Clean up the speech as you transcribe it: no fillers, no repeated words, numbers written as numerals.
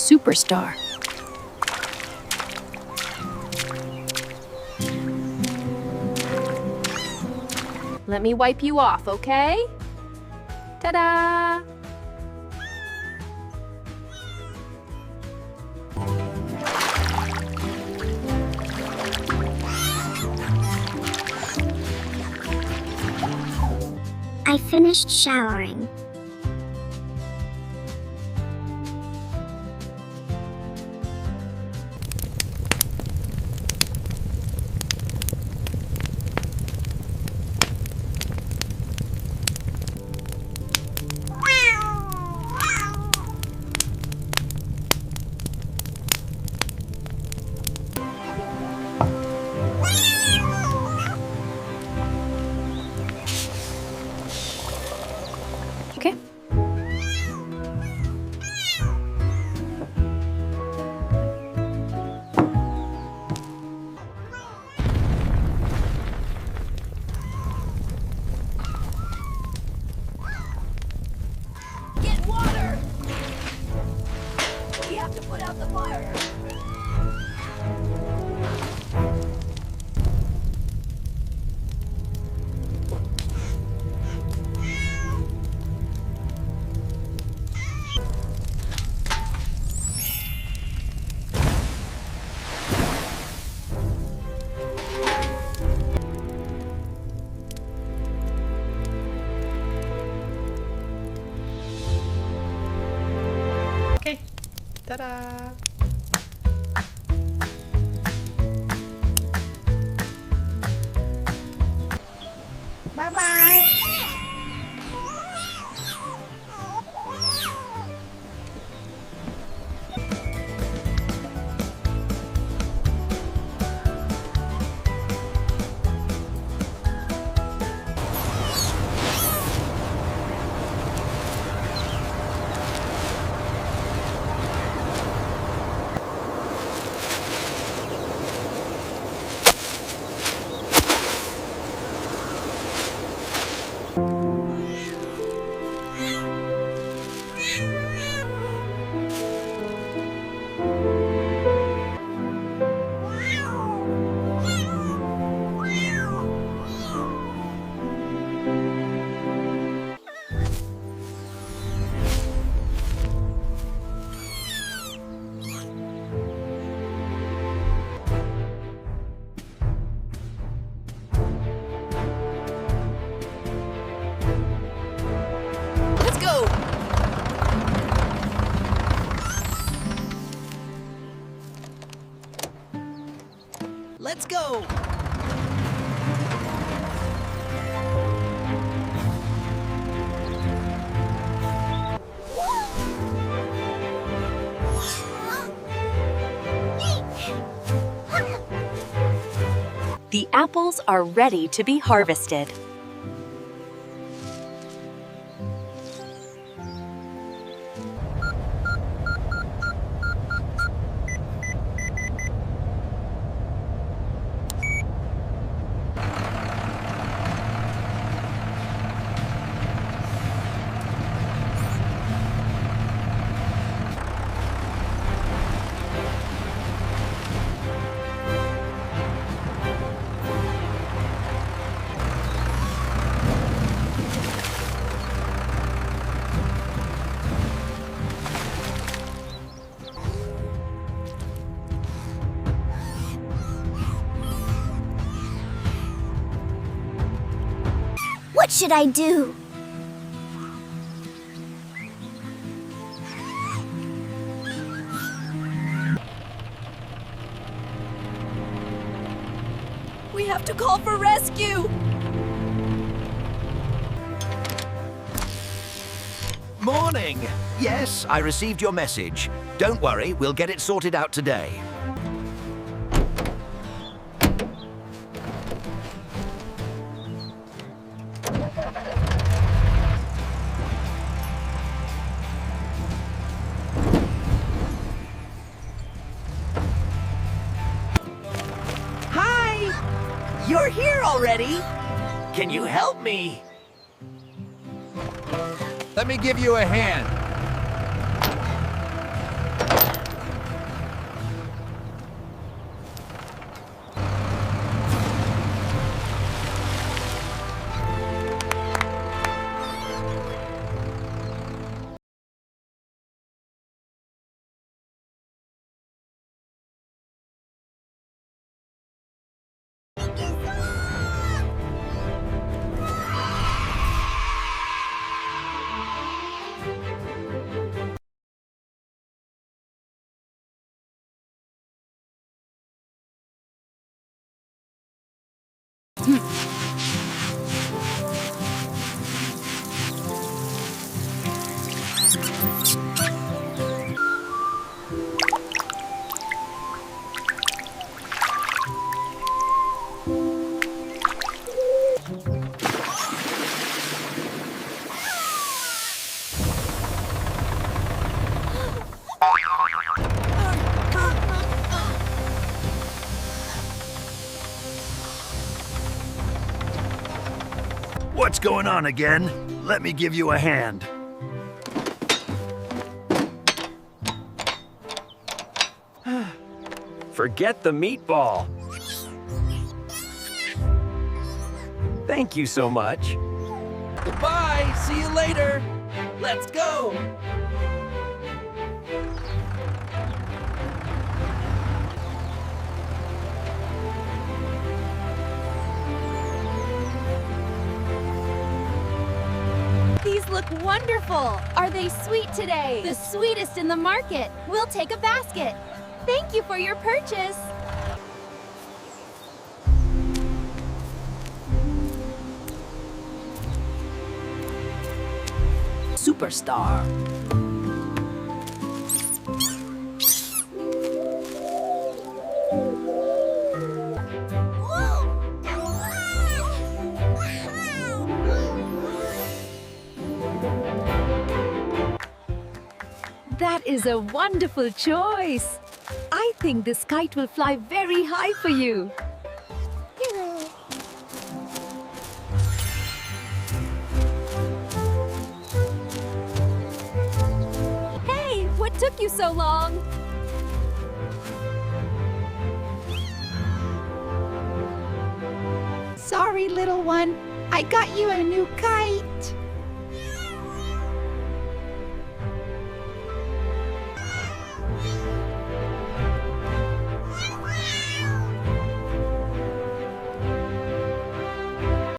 superstar. Let me wipe you off, okay? Ta-da! I finished showering. Okay. Get water! We have to put out the fire. Okay. Ta-da! Bye-bye! Let's go! Let's go! The apples are ready to be harvested. What should I do? We have to call for rescue! Morning! Yes, I received your message. Don't worry, we'll get it sorted out today. Hi! You're here already? Can you help me? Let me give you a hand. What's going on again? Let me give you a hand. Forget the meatball. Thank you so much. Goodbye. See you later. Let's go. These look wonderful. Are they sweet today? The sweetest in the market. We'll take a basket. Thank you for your purchase. Superstar. That is a wonderful choice. I think this kite will fly very high for you. Hey, what took you so long? Sorry, little one. I got you a new kite.